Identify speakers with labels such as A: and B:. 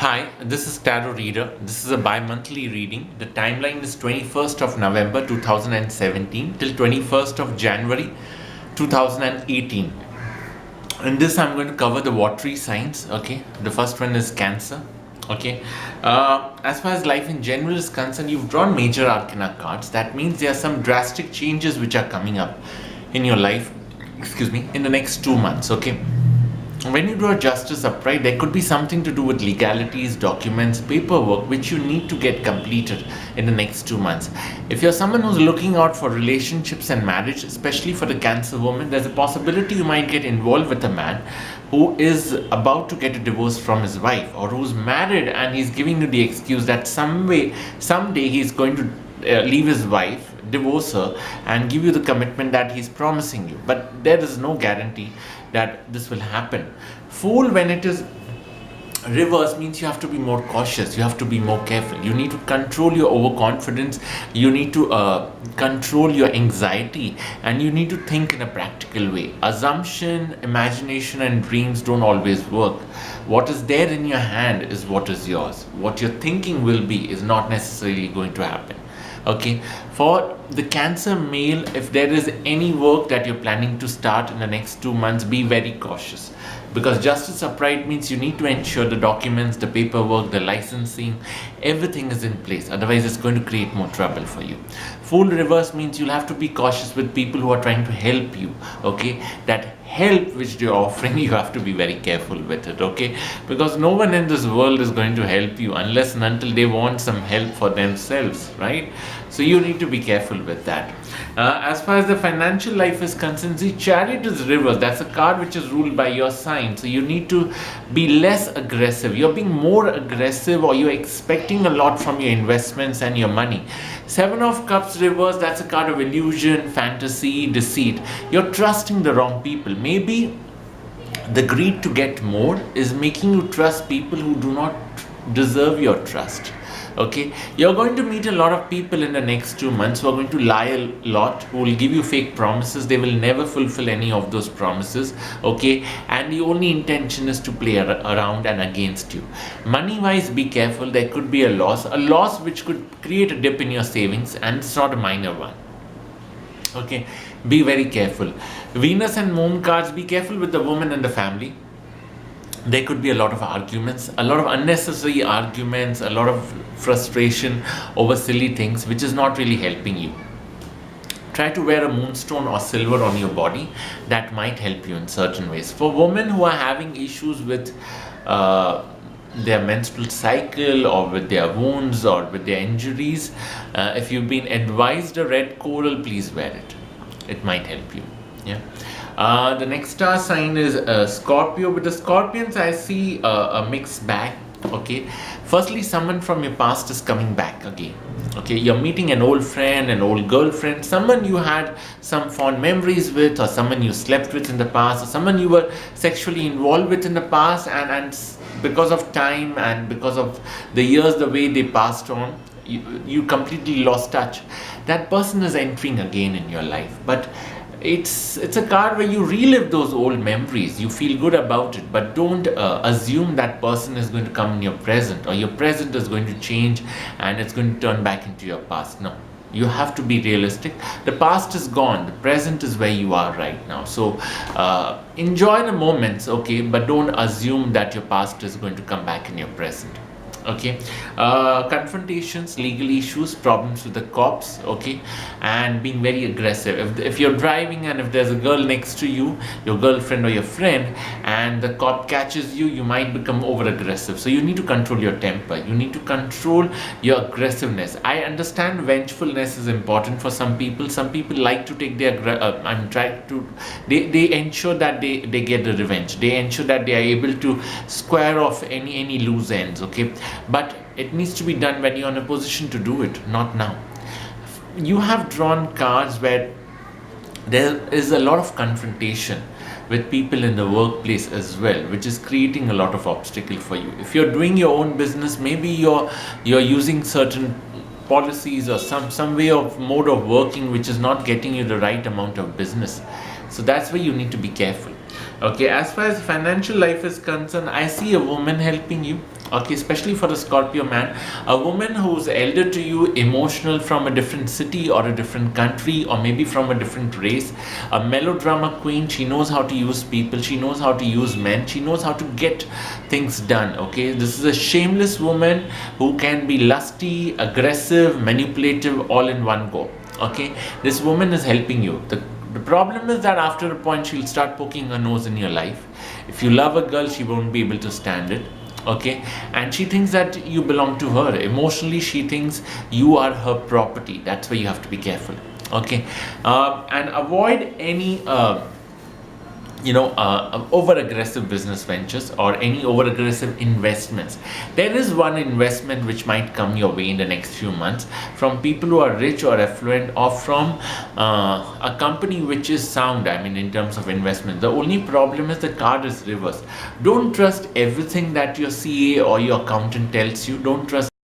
A: Hi, this is Tarot Reader. This is a bi-monthly reading. The timeline is 21st of November 2017 till 21st of January 2018. In this, I'm going to cover the watery signs. Okay, the first one is Cancer. Okay, as far as life in general is concerned, you've drawn major arcana cards. That means there are some drastic changes which are coming up in your life, in the next 2 months. Okay, when you draw justice upright, there could be something to do with legalities, documents, paperwork, which you need to get completed in the next 2 months. If you're someone who's looking out for relationships and marriage, especially for the Cancer woman, there's a possibility you might get involved with a man who is about to get a divorce from his wife, or who's married and he's giving you the excuse that someday he's going to leave his wife, divorce her, and give you the commitment that he's promising you. But there is no guarantee that this will happen. Fool, when it is reverse, means you have to be more cautious, you have to be more careful, you need to control your overconfidence, you need to control your anxiety, and you need to think in a practical way. Assumption, imagination, and dreams don't always work. What is there in your hand is what is yours. What you're thinking will be is not necessarily going to happen. Okay, for the Cancer male, if there is any work that you're planning to start in the next 2 months, be very cautious, because justice upright means you need to ensure the documents, the paperwork, the licensing, everything is in place. Otherwise, it's going to create more trouble for you. Fool reverse means you'll have to be cautious with people who are trying to help you. Okay, that help which they're offering, you have to be very careful with it. Okay, because no one in this world is going to help you unless and until they want some help for themselves, right? So you need to be careful with that. As far as the financial life is concerned, the Chariot is reversed. That's a card which is ruled by your sign. So you need to be less aggressive. You're being more aggressive, or you're expecting a lot from your investments and your money. Seven of Cups reversed. That's a card of illusion, fantasy, deceit. You're trusting the wrong people. Maybe the greed to get more is making you trust people who do not deserve your trust. Okay, you're going to meet a lot of people in the next 2 months who are going to lie a lot, who will give you fake promises. They will never fulfill any of those promises. Okay, and the only intention is to play around and against you. Money wise, be careful. There could be a loss which could create a dip in your savings, and it's not a minor one. Okay, be very careful. Venus and Moon cards, be careful with the woman and the family. There could be a lot of arguments, a lot of unnecessary arguments, a lot of frustration over silly things, which is not really helping you. Try to wear a moonstone or silver on your body. That might help you in certain ways. For women who are having issues with their menstrual cycle, or with their wounds, or with their injuries, if you've been advised a red coral, please wear it. It might help you. Yeah. The next star sign is Scorpio. With the Scorpions, I see a mixed bag. Okay, firstly, someone from your past is coming back again. Okay, you're meeting an old friend, an old girlfriend, someone you had some fond memories with, or someone you slept with in the past, or someone you were sexually involved with in the past, and because of time and because of the years, the way they passed on, you completely lost touch. That person is entering again in your life, but it's a card where you relive those old memories. You feel good about it, but don't assume that person is going to come in your present, or your present is going to change and it's going to turn back into your past. No, you have to be realistic. The past is gone, the present is where you are right now. So enjoy the moments, okay, but don't assume that your past is going to come back in your present. Okay, confrontations, legal issues, problems with the cops, okay, and being very aggressive. If you're driving and if there's a girl next to you, your girlfriend or your friend, and the cop catches you, you might become over aggressive. So you need to control your temper, you need to control your aggressiveness. I understand vengefulness is important for some people. Some people like to take their they ensure that they get the revenge, they ensure that they are able to square off any loose ends. Okay, but it needs to be done when you're in a position to do it, not now. You have drawn cards where there is a lot of confrontation with people in the workplace as well, which is creating a lot of obstacle for you. If you're doing your own business, maybe you're using certain policies or some way of mode of working which is not getting you the right amount of business. So that's where you need to be careful. Okay, as far as financial life is concerned, I see a woman helping you. Okay, especially for a Scorpio man, a woman who's elder to you, emotional, from a different city or a different country, or maybe from a different race, a melodrama queen. She knows how to use people, she knows how to use men, she knows how to get things done. Okay, this is a shameless woman who can be lusty, aggressive, manipulative, all in one go. Okay, this woman is helping you. The problem is that after a point, she'll start poking her nose in your life. If you love a girl, she won't be able to stand it. Okay, and she thinks that you belong to her. Emotionally, she thinks you are her property. That's why you have to be careful. Okay, and avoid any over aggressive business ventures or any over aggressive investments. There is one investment which might come your way in the next few months from people who are rich or affluent, or from a company which is sound, I mean, in terms of investment. The only problem is the card is reversed. Don't trust everything that your CA or your accountant tells you. Don't trust